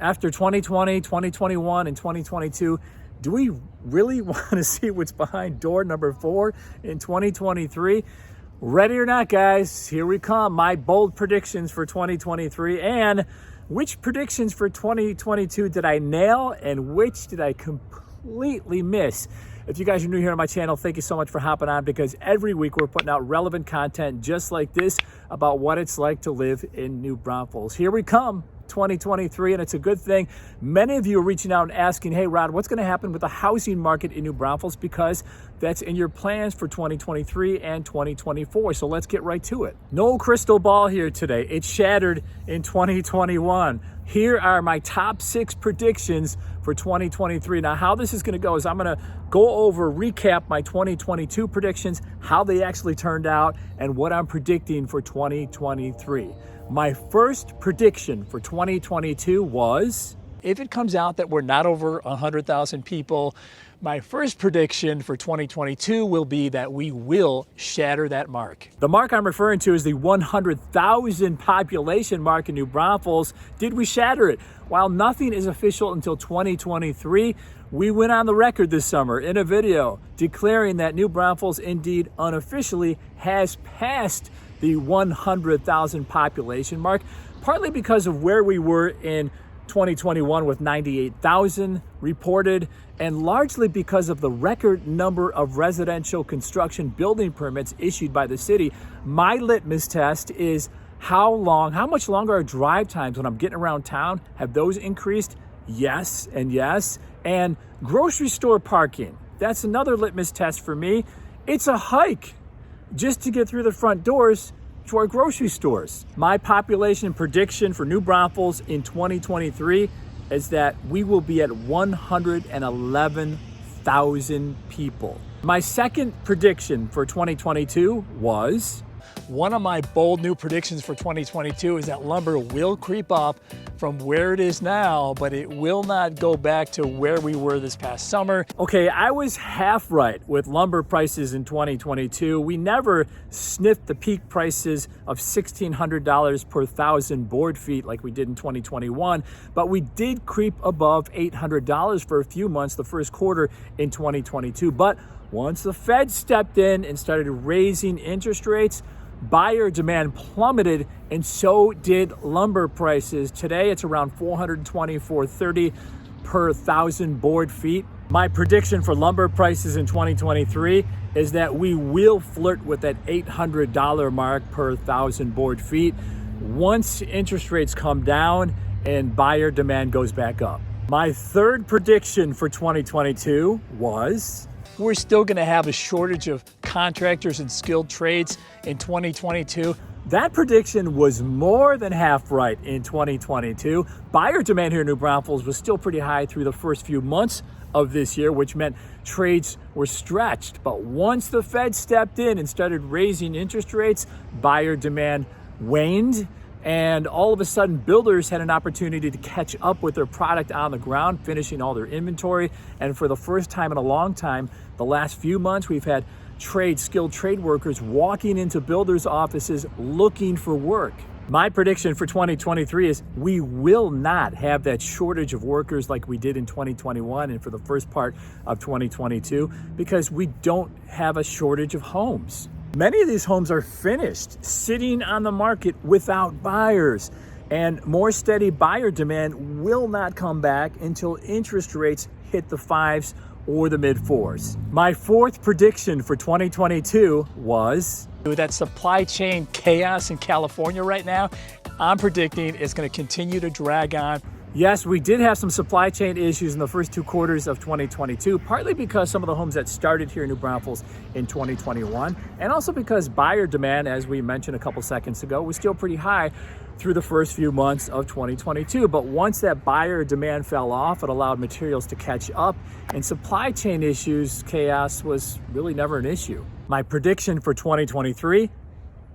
After 2020, 2021, and 2022, do we really want to see what's behind door number 4 in 2023? Ready or not, guys, here we come. My bold predictions for 2023, and which predictions for 2022 did I nail and which did I completely miss? If you guys are new here on my channel, thank you so much for hopping on, because every week we're putting out relevant content just like this about what it's like to live in New Braunfels. Here we come, 2023, and it's a good thing. Many of you are reaching out and asking, hey Rod, what's going to happen with the housing market in New Braunfels, because that's in your plans for 2023 and 2024. So let's get right to it. No crystal ball here today. It shattered in 2021. Here are my top 6 predictions for 2023. Now, how this is going to go is I'm going to recap my 2022 predictions, how they actually turned out, and what I'm predicting for 2023. My first prediction for 2022 was, if it comes out that we're not over 100,000 people, my first prediction for 2022 will be that we will shatter that mark. The mark I'm referring to is the 100,000 population mark in New Braunfels. Did we shatter it? While nothing is official until 2023, we went on the record this summer in a video declaring that New Braunfels indeed unofficially has passed the 100,000 population mark, partly because of where we were in 2021 with 98,000 reported, and largely because of the record number of residential construction building permits issued by the city. My litmus test is how much longer are drive times when I'm getting around town? Have those increased? Yes and yes. And grocery store parking, that's another litmus test for me. It's a hike just to get through the front doors to our grocery stores. My population prediction for New Braunfels in 2023 is that we will be at 111,000 people. My second prediction for 2022 was, one of my bold new predictions for 2022 is that lumber will creep up from where it is now, but it will not go back to where we were this past summer. Okay, I was half right with lumber prices in 2022. We never sniffed the peak prices of $1,600 per 1,000 board feet like we did in 2021, but we did creep above $800 for a few months the first quarter in 2022. But once the Fed stepped in and started raising interest rates, buyer demand plummeted, and so did lumber prices. Today, it's around $420, $430 per 1,000 board feet. My prediction for lumber prices in 2023 is that we will flirt with that $800 mark per 1,000 board feet once interest rates come down and buyer demand goes back up. My third prediction for 2022 was, we're still going to have a shortage of contractors and skilled trades in 2022. That prediction was more than half right in 2022. Buyer demand here in New Braunfels was still pretty high through the first few months of this year, which meant trades were stretched. But once the Fed stepped in and started raising interest rates, buyer demand waned. And all of a sudden, builders had an opportunity to catch up with their product on the ground, finishing all their inventory. And for the first time in a long time, the last few months, we've had skilled trade workers walking into builders' offices looking for work. My prediction for 2023 is we will not have that shortage of workers like we did in 2021 and for the first part of 2022, because we don't have a shortage of homes. Many of these homes are finished, sitting on the market without buyers, and more steady buyer demand will not come back until interest rates hit the 5s or the mid-4s. My fourth prediction for 2022 was, that supply chain chaos in California right now, I'm predicting it's going to continue to drag on. Yes, we did have some supply chain issues in the first 2 quarters of 2022, partly because some of the homes that started here in New Braunfels in 2021, and also because buyer demand, as we mentioned a couple seconds ago, was still pretty high through the first few months of 2022. But once that buyer demand fell off, it allowed materials to catch up, and supply chain issues, chaos was really never an issue. My prediction for 2023,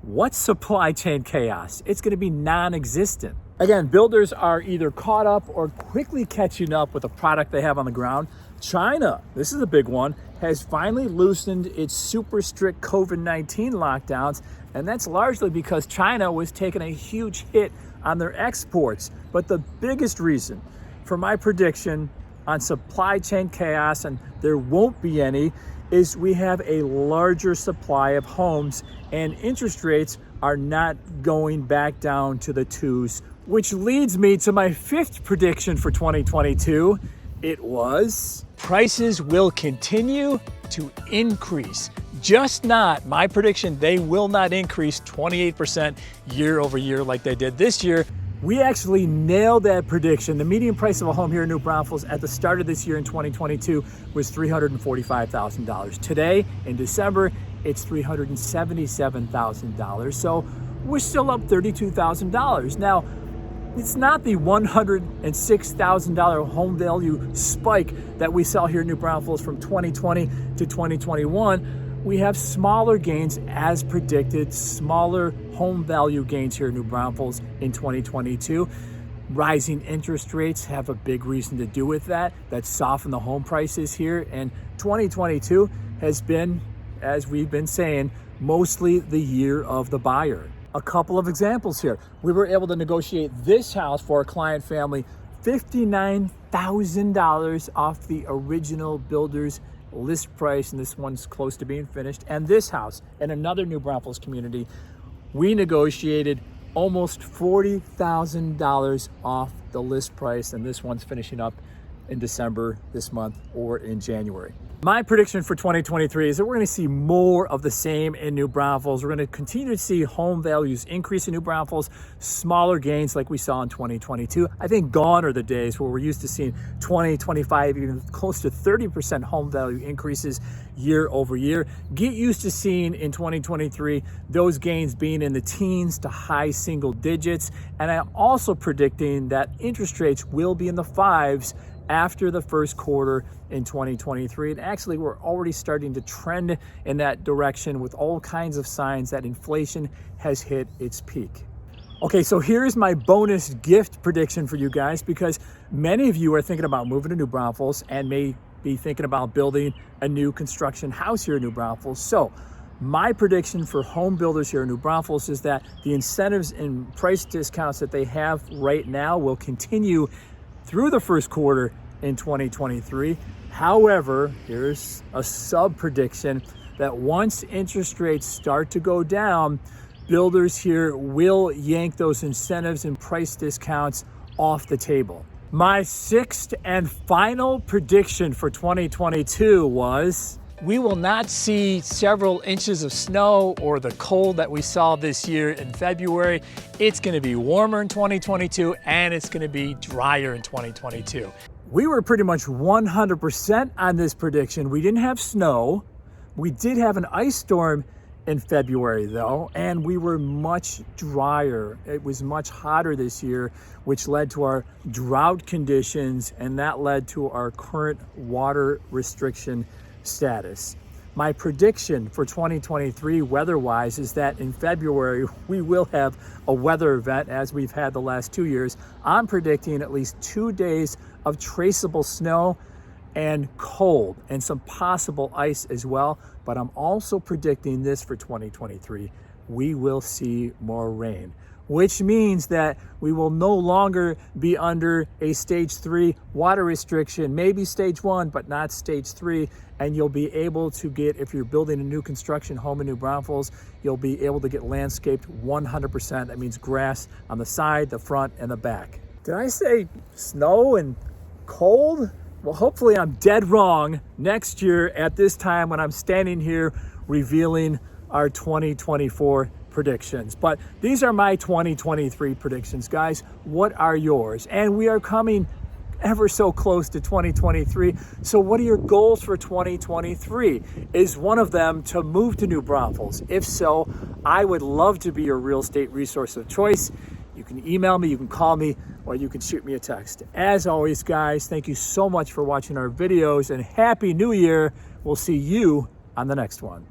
what's supply chain chaos? It's going to be non-existent. Again, builders are either caught up or quickly catching up with the product they have on the ground. China, this is a big one, has finally loosened its super strict COVID-19 lockdowns, and that's largely because China was taking a huge hit on their exports. But the biggest reason for my prediction on supply chain chaos, and there won't be any, is we have a larger supply of homes and interest rates are not going back down to the twos, which leads me to my fifth prediction for 2022. It was prices will continue to increase. Just not, my prediction, they will not increase 28% year over year like they did this year. We actually nailed that prediction. The median price of a home here in New Braunfels at the start of this year in 2022 was $345,000. Today, in December, it's $377,000. So we're still up $32,000. Now, it's not the $106,000 home value spike that we saw here in New Braunfels from 2020 to 2021. We have smaller gains as predicted, smaller home value gains here in New Braunfels in 2022. Rising interest rates have a big reason to do with that. That softened the home prices here. And 2022 has been, as we've been saying, mostly the year of the buyer. A couple of examples here. We were able to negotiate this house for a client family, $59,000 off the original builder's list price, and this one's close to being finished. And this house in another New Braunfels community, we negotiated almost $40,000 off the list price, and this one's finishing up in December this month or in January. My prediction for 2023 is that we're going to see more of the same in New Braunfels. We're going to continue to see home values increase in New Braunfels, smaller gains like we saw in 2022. I think gone are the days where we're used to seeing 20, 25, even close to 30% home value increases year over year. Get used to seeing in 2023 those gains being in the teens to high single digits. And I'm also predicting that interest rates will be in the fives after the first quarter in 2023. And actually, we're already starting to trend in that direction with all kinds of signs that inflation has hit its peak. Okay, so here's my bonus gift prediction for you guys, because many of you are thinking about moving to New Braunfels and may be thinking about building a new construction house here in New Braunfels. So my prediction for home builders here in New Braunfels is that the incentives and price discounts that they have right now will continue through the first quarter in 2023. However, here's a sub prediction that once interest rates start to go down, builders here will yank those incentives and price discounts off the table. My sixth and final prediction for 2022 was we will not see several inches of snow or the cold that we saw this year in February. It's going to be warmer in 2022 and it's going to be drier in 2022. We were pretty much 100% on this prediction. We didn't have snow. We did have an ice storm in February though, and we were much drier. It was much hotter this year, which led to our drought conditions, and that led to our current water restriction status. My prediction for 2023 weather-wise is that in February we will have a weather event as we've had the last 2 years. I'm predicting at least 2 days of traceable snow and cold and some possible ice as well. But I'm also predicting this for 2023. We will see more rain, which means that we will no longer be under a stage 3 water restriction, maybe stage 1, but not stage 3. And you'll be able to get, if you're building a new construction home in New Braunfels, you'll be able to get landscaped 100%. That means grass on the side, the front, and the back. Did I say snow and cold? Well, hopefully I'm dead wrong next year at this time when I'm standing here revealing our 2024 predictions. But these are my 2023 predictions, guys. What are yours? And we are coming ever so close to 2023. So what are your goals for 2023? Is one of them to move to New Braunfels? If so, I would love to be your real estate resource of choice. You can email me, you can call me, or you can shoot me a text. As always, guys, thank you so much for watching our videos, and Happy New Year. We'll see you on the next one.